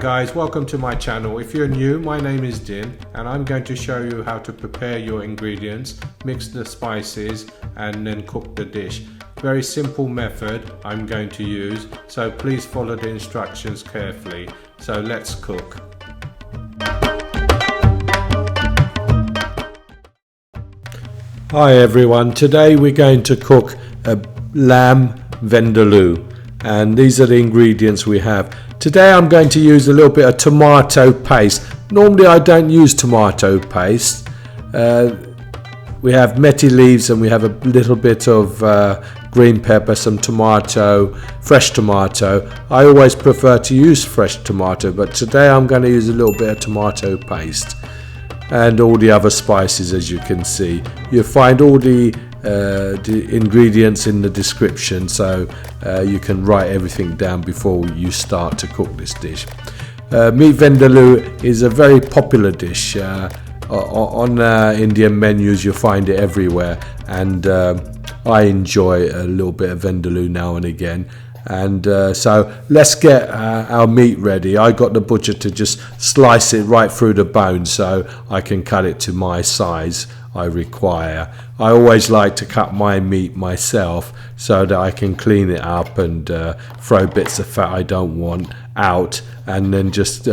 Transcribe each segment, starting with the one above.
Guys, welcome to my channel. If you're new, my name is Din and I'm going to show you how to prepare your ingredients, mix the spices and then cook the dish. Very simple method I'm going to use, so please follow the instructions carefully. So let's cook. Hi everyone, today we're going to cook a lamb vindaloo and these are the ingredients we have. Today I'm going to use a little bit of tomato paste. Normally I don't use tomato paste. We have methi leaves and we have a little bit of green pepper, some tomato, fresh tomato. I always prefer to use fresh tomato, but today I'm going to use a little bit of tomato paste and all the other spices. As you can see, you'll find all the ingredients in the description, so you can write everything down before you start to cook this dish. Meat vindaloo is a very popular dish on Indian menus. You'll find it everywhere, and I enjoy a little bit of vindaloo now and again. And so let's get our meat ready. I got the butcher to just slice it right through the bone so I can cut it to my size I require. I always like to cut my meat myself so that I can clean it up and throw bits of fat I don't want out, and then just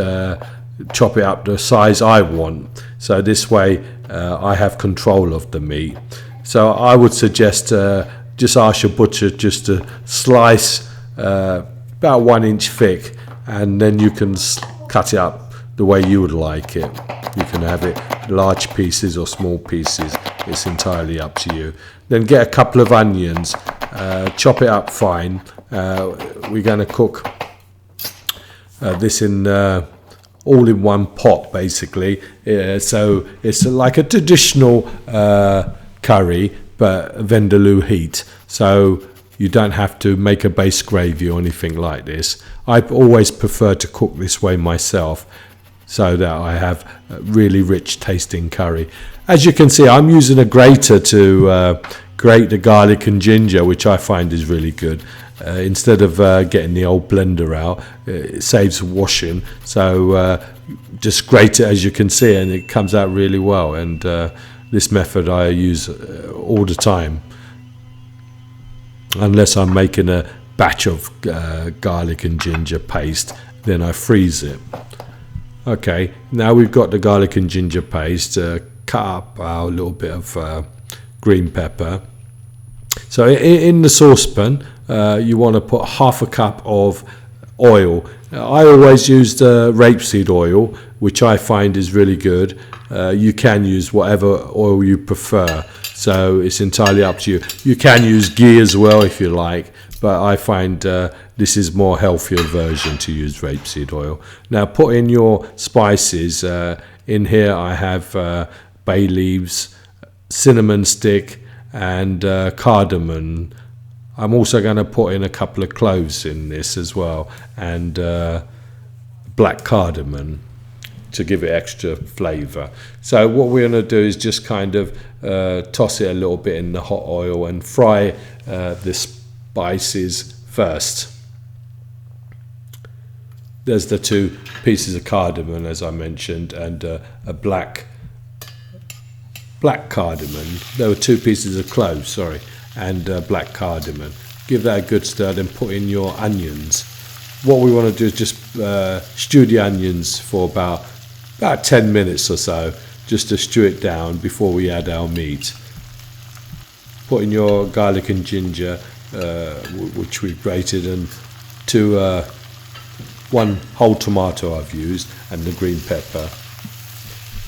chop it up the size I want. So this way I have control of the meat. So I would suggest just ask your butcher just to slice about 1 inch thick, and then you can cut it up the way you would like it. You can have it large pieces or small pieces, it's entirely up to you. Then get a couple of onions, chop it up fine. We're going to cook this in all in one pot basically, so it's like a traditional curry but vindaloo heat, so you don't have to make a base gravy or anything like this. I always prefer to cook this way myself so that I have a really rich tasting curry. As you can see, I'm using a grater to grate the garlic and ginger, which I find is really good. Instead of getting the old blender out, it saves washing, so just grate it, as you can see, and it comes out really well. And this method I use all the time, unless I'm making a batch of garlic and ginger paste, then I freeze it. Okay, now we've got the garlic and ginger paste. Cut up our little bit of green pepper. So in the saucepan, you want to put half a cup of oil. I always use the rapeseed oil, which I find is really good. You can use whatever oil you prefer, so it's entirely up to you. You can use ghee as well if you like, but I find this is more healthier version to use rapeseed oil. Now put in your spices. In here I have bay leaves, cinnamon stick and cardamom. I'm also going to put in a couple of cloves in this as well, and black cardamom to give it extra flavour. So what we're going to do is just kind of toss it a little bit in the hot oil and fry the spices first. There's the 2 pieces of cardamom, as I mentioned, and a black cardamom. There were 2 pieces of cloves, sorry, and black cardamom. Give that a good stir, then put in your onions. What we want to do is just stew the onions for about 10 minutes or so, just to stew it down before we add our meat. Put in your garlic and ginger, which we've grated, and 1 whole tomato I've used, and the green pepper.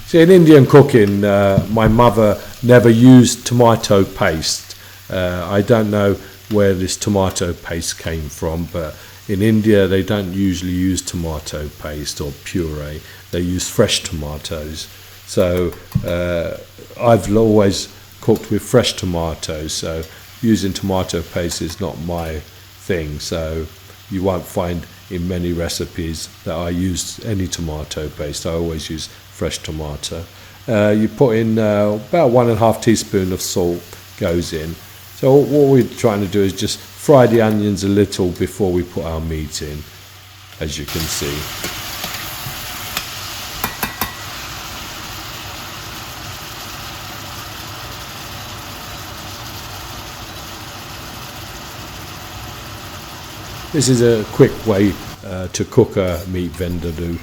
See, in Indian cooking, my mother never used tomato paste. I don't know where this tomato paste came from, but in India they don't usually use tomato paste or puree. They use fresh tomatoes. So I've always cooked with fresh tomatoes, so using tomato paste is not my thing. So you won't find in many recipes that I use any tomato paste. I always use fresh tomato. You put in about 1.5 teaspoons of salt goes in. So what we're trying to do is just fry the onions a little before we put our meat in, as you can see. This is a quick way to cook a meat vindaloo.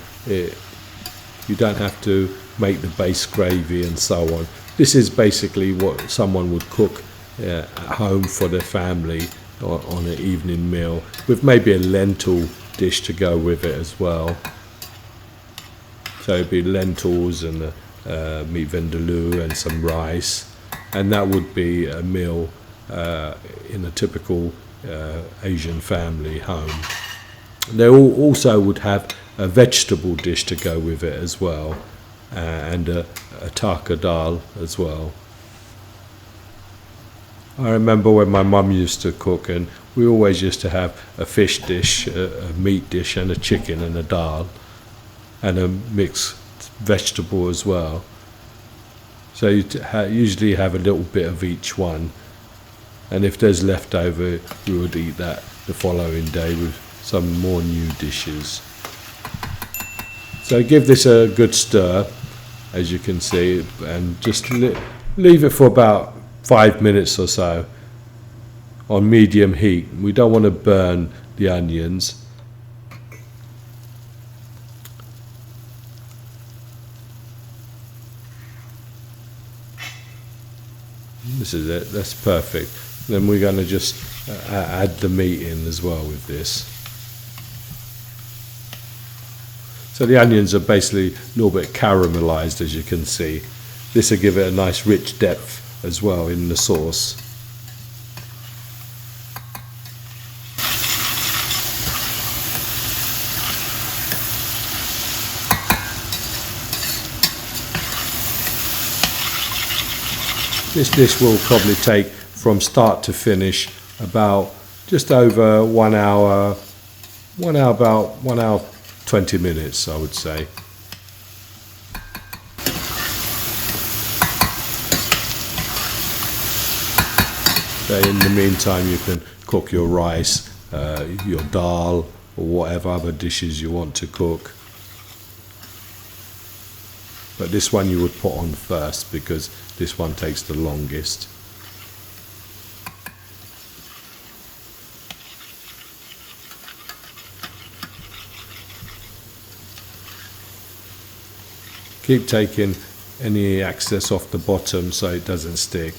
You don't have to make the base gravy and so on. This is basically what someone would cook at home for their family on an evening meal, with maybe a lentil dish to go with it as well. So it'd be lentils and meat vindaloo and some rice, and that would be a meal in a typical Asian family home. They also would have a vegetable dish to go with it as well, and a taka dal as well. I remember when my mum used to cook, and we always used to have a fish dish, a meat dish, and a chicken and a dal, and a mixed vegetable as well. So you usually have a little bit of each one, and if there's leftover, we would eat that the following day with some more new dishes. So give this a good stir, as you can see, and just leave it for about 5 minutes or so on medium heat. We don't want to burn the onions. This is it, that's perfect. Then we're going to just add the meat in as well with this. So the onions are basically a little bit caramelized, as you can see. This will give it a nice rich depth as well in the sauce. This dish will probably take from start to finish about just over 1 hour, about 1 hour 20 minutes, I would say. So in the meantime, you can cook your rice, your dal, or whatever other dishes you want to cook. But this one you would put on first, because this one takes the longest. Keep taking any excess off the bottom so it doesn't stick.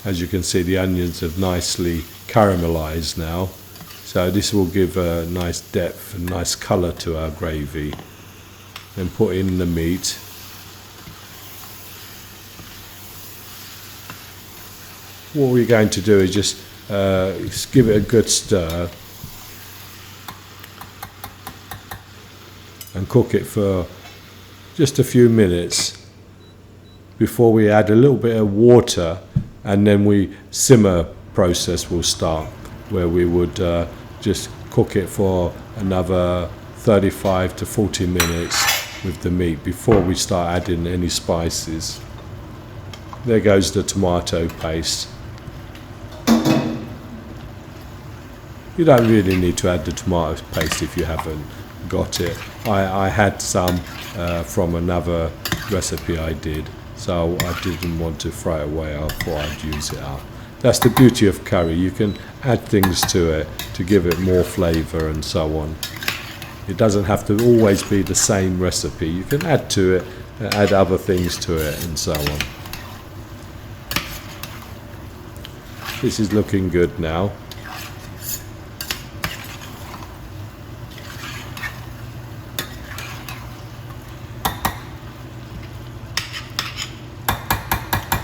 As you can see, the onions have nicely caramelized now, so this will give a nice depth and nice colour to our gravy. Then put in the meat. What we're going to do is just give it a good stir and cook it for just a few minutes before we add a little bit of water, and then we simmer process will start, where we would just cook it for another 35 to 40 minutes with the meat before we start adding any spices. There goes the tomato paste. You don't really need to add the tomato paste if you haven't got it. I had some from another recipe I did, so I didn't want to throw it away. I thought I'd use it up. That's the beauty of curry. You can add things to it to give it more flavour and so on. It doesn't have to always be the same recipe. You can add to it, add other things to it and so on. This is looking good now.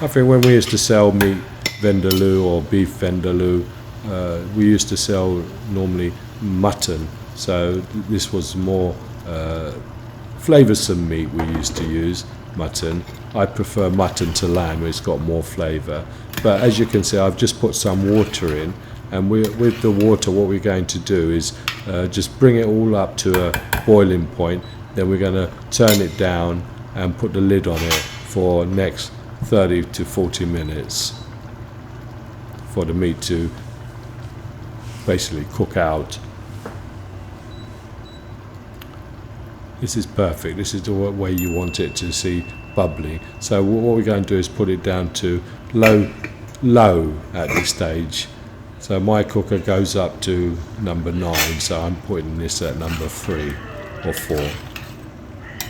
I think when we used to sell meat vindaloo or beef vindaloo, we used to sell normally mutton, so this was more flavoursome meat we used to use, mutton. I prefer mutton to lamb, it's got more flavour. But as you can see, I've just put some water in, and with the water what we're going to do is just bring it all up to a boiling point. Then we're going to turn it down and put the lid on it for next 30 to 40 minutes for the meat to basically cook out. This is perfect. This is the way you want it to see bubbly. So what we're going to do is put it down to low at this stage. So my cooker goes up to number 9, so I'm putting this at number 3 or 4.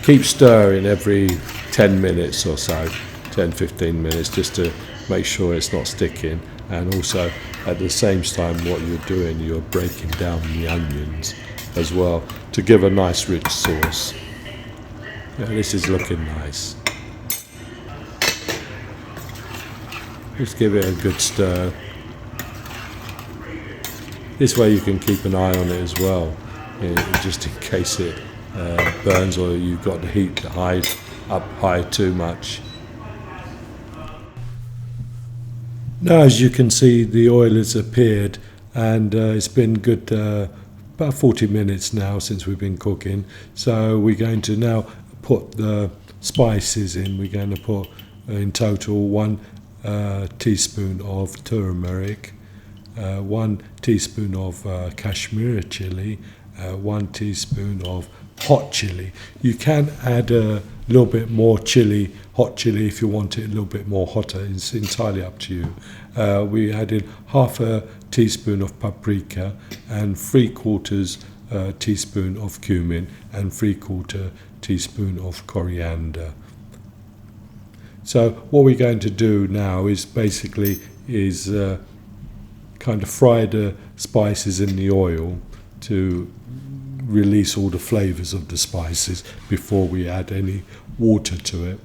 Keep stirring every 10 minutes or so, 10-15 minutes, just to make sure it's not sticking. And also at the same time what you're doing, you're breaking down the onions as well to give a nice rich sauce. Yeah, this is looking nice. Just give it a good stir. This way you can keep an eye on it as well, just in case it burns or you've got the heat up high too much. Now, as you can see, the oil has appeared, and it's been good about 40 minutes now since we've been cooking. So we're going to now put the spices in. We're going to put in total 1 teaspoon of turmeric, 1 teaspoon of Kashmir chili, 1 teaspoon of hot chili. You can add a little bit more chili, hot chili, if you want it a little bit more hotter. It's entirely up to you. We added half a teaspoon of paprika and 3/4 teaspoon of cumin and 3/4 teaspoon of coriander. So what we're going to do now is basically kind of fry the spices in the oil to release all the flavors of the spices before we add any water to it.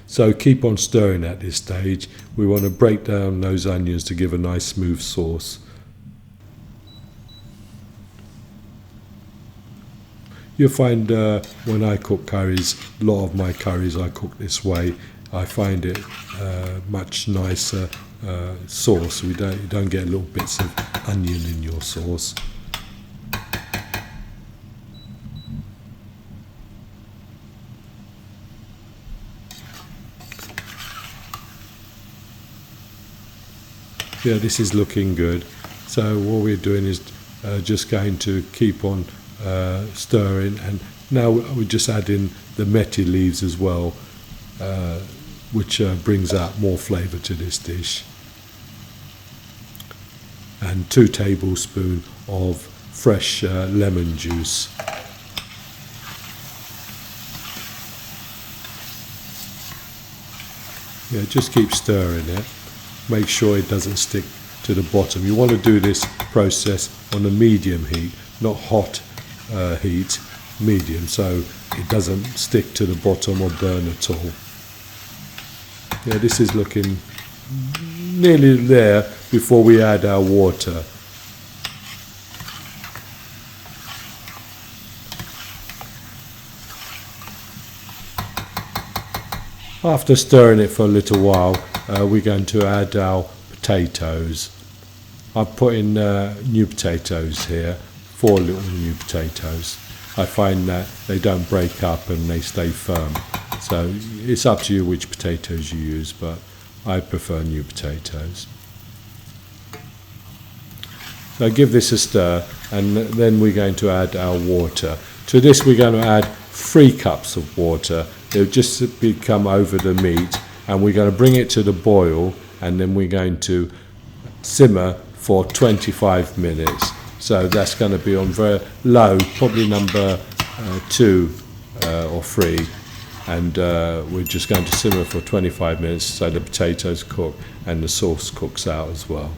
So keep on stirring at this stage. We want to break down those onions to give a nice smooth sauce. You'll find when I cook curries, a lot of my curries I cook this way. I find it much nicer sauce. You don't get little bits of onion in your sauce. Yeah, this is looking good. So what we're doing is just going to keep on stirring, and now we just add in the methi leaves as well, which brings out more flavour to this dish, and 2 tablespoons of fresh lemon juice. Yeah, just keep stirring it. Make sure it doesn't stick to the bottom. You want to do this process on a medium heat, not hot heat, medium, so it doesn't stick to the bottom or burn at all. Yeah, this is looking nearly there before we add our water. After stirring it for a little while, we're going to add our potatoes. I've put in new potatoes here, 4 little new potatoes. I find that they don't break up and they stay firm. So it's up to you which potatoes you use, but I prefer new potatoes. So give this a stir, and then we're going to add our water. To this we're going to add 3 cups of water. It'll just become over the meat, and we're going to bring it to the boil, and then we're going to simmer for 25 minutes. So that's going to be on very low, probably number 2 or 3, and we're just going to simmer for 25 minutes so the potatoes cook and the sauce cooks out as well.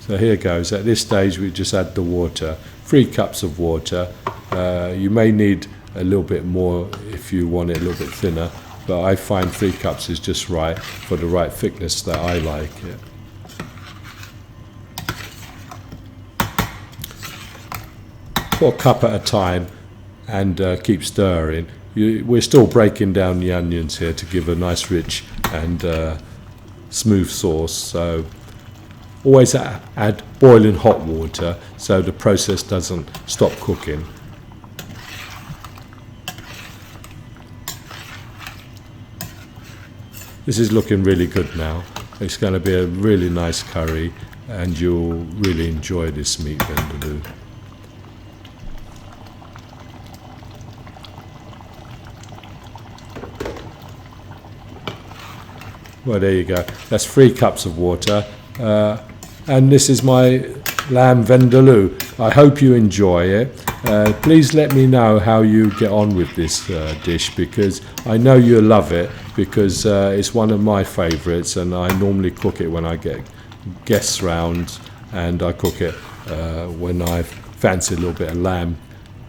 So here goes. At this stage we just add the water, 3 cups of water. You may need a little bit more if you want it a little bit thinner, but I find 3 cups is just right for the right thickness that I like it. Put a cup at a time and keep stirring. We're still breaking down the onions here to give a nice rich and smooth sauce, so always add boiling hot water so the process doesn't stop cooking. This is looking really good now. It's going to be a really nice curry, and you'll really enjoy this meat vindaloo. Well, there you go. That's 3 cups of water. And this is my lamb vindaloo. I hope you enjoy it. Please let me know how you get on with this dish, because I know you love it, because it's one of my favourites, and I normally cook it when I get guests round, and I cook it when I fancy a little bit of lamb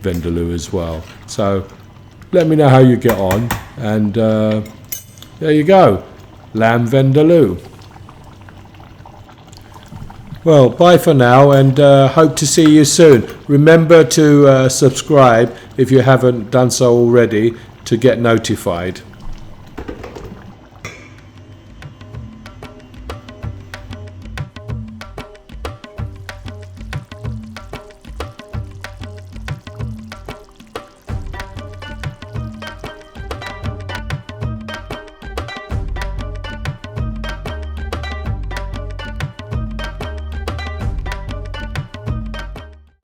vindaloo as well. So let me know how you get on, and there you go, lamb vindaloo. Well, bye for now, and hope to see you soon. Remember to subscribe if you haven't done so already to get notified.